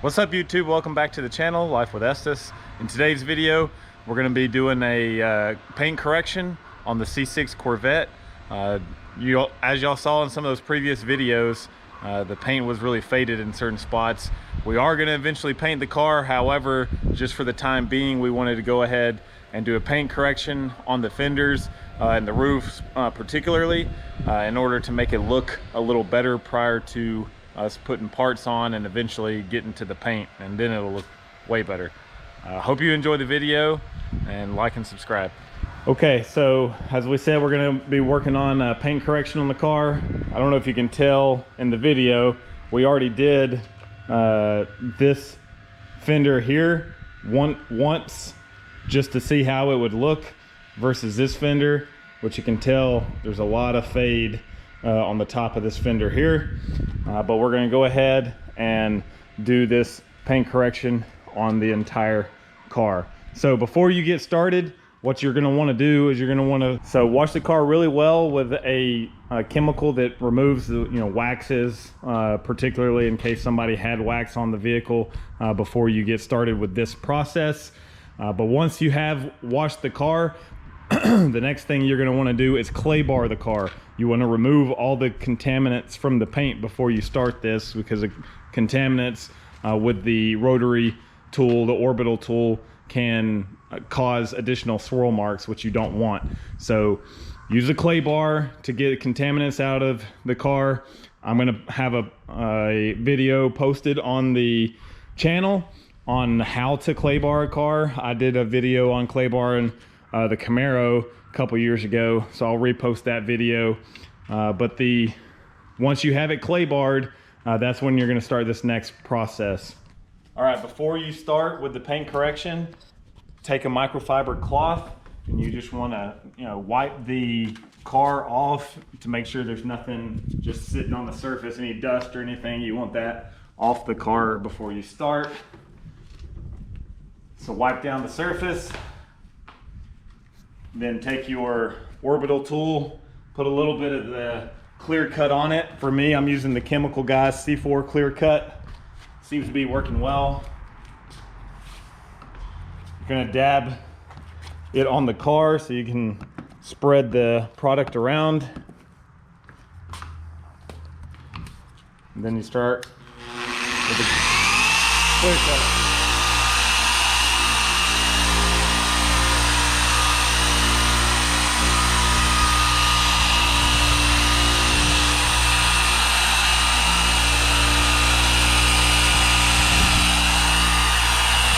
What's up YouTube? Welcome back to the channel, Life with Estes. In today's video, we're going to be doing a paint correction on the C6 Corvette. As y'all saw in some of those previous videos, the paint was really faded in certain spots. We are going to eventually paint the car. However, just for the time being, we wanted to go ahead and do a paint correction on the fenders and the roofs particularly in order to make it look a little better prior to us putting parts on and eventually getting to the paint, and then it'll look way better. Hope you enjoy the video and like and subscribe. Okay, so as we said, we're going to be working on paint correction on the car. I don't know if you can tell in the video, we already did this fender here once just to see how it would look versus this fender, which you can tell there's a lot of fade on the top of this fender here. But we're going to go ahead and do this paint correction on the entire car. So before you get started, what you're going to want to do is you're going to want to wash the car really well with a chemical that removes the waxes, particularly in case somebody had wax on the vehicle before you get started with this process. But once you have washed the car, the next thing you're going to want to do is clay bar the car. You want to remove all the contaminants from the paint before you start this, because the contaminants with the rotary tool, the orbital tool, can cause additional swirl marks, which you don't want. So use a clay bar to get contaminants out of the car. I'm going to have a video posted on the channel on how to clay bar a car. I did a video on clay barring the Camaro a couple years ago, so I'll repost that video. But once you have it clay barred, that's when you're going to start this next process. All right, before you start with the paint correction, take a microfiber cloth and you just want to wipe the car off to make sure there's nothing just sitting on the surface, any dust or anything. You want that off the car before you start. So wipe down the surface. Then take your orbital tool, put a little bit of the clear cut on it. For me, I'm using the Chemical Guys C4 clear cut. Seems to be working well. You're gonna dab it on the car so you can spread the product around. And then you start with the clear cut.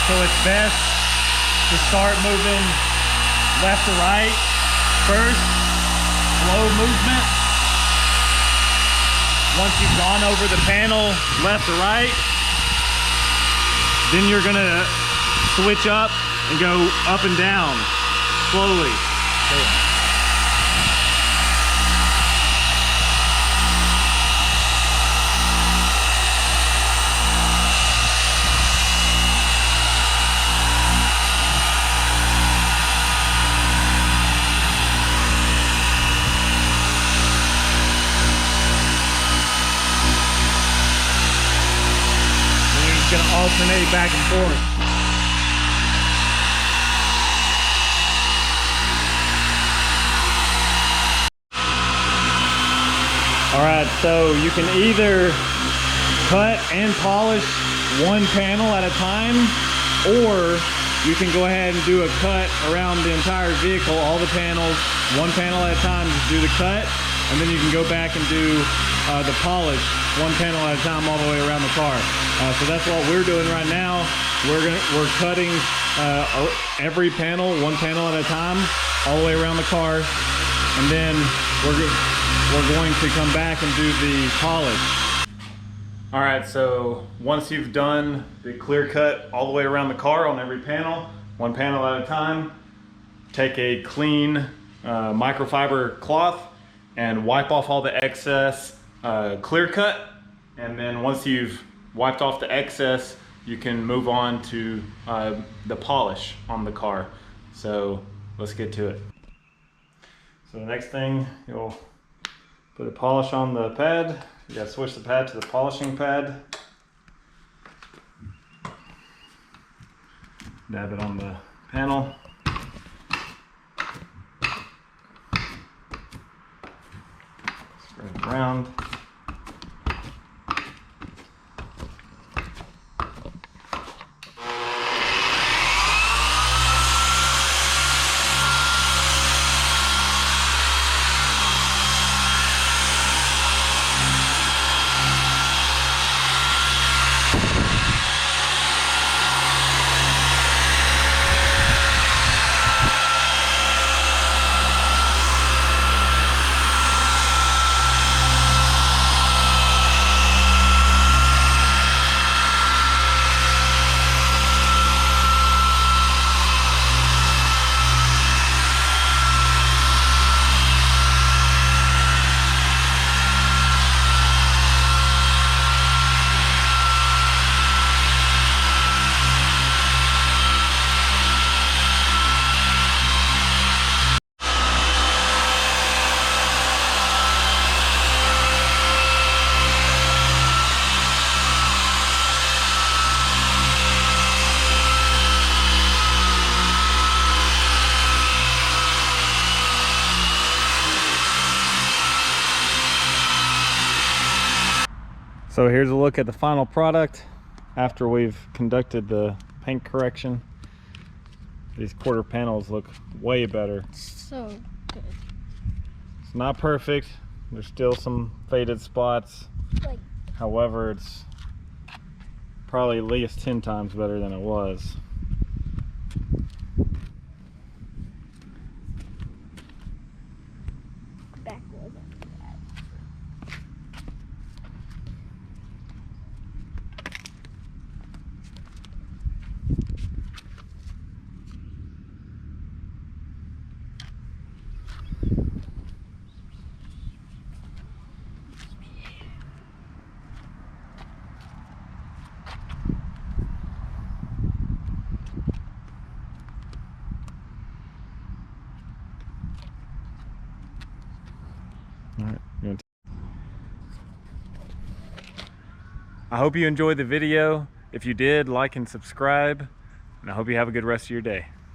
So it's best to start moving left to right first, slow movement. Once you've gone over the panel left to right, then you're gonna switch up and go up and down slowly. Going to alternate back and forth. All right, so you can either cut and polish one panel at a time, or you can go ahead and do a cut around the entire vehicle, all the panels, one panel at a time, just do the cut, and then you can go back and do the polish, one panel at a time all the way around the car. So that's what we're doing right now. We're cutting every panel, one panel at a time, all the way around the car, and then we're going to come back and do the polish. All right, so once you've done the clear cut all the way around the car on every panel, one panel at a time, take a clean microfiber cloth and wipe off all the excess clear cut. And then once you've wiped off the excess, you can move on to the polish on the car. So let's get to it. So the next thing, you'll put a polish on the pad. You gotta switch the pad to the polishing pad. Dab it on the panel. Spread it around. So here's a look at the final product after we've conducted the paint correction. These quarter panels look way better. So good. It's not perfect. There's still some faded spots. Like, however, it's probably at least 10 times better than it was. back wasn't bad. All right. I hope you enjoyed the video. If you did, like and subscribe, and I hope you have a good rest of your day.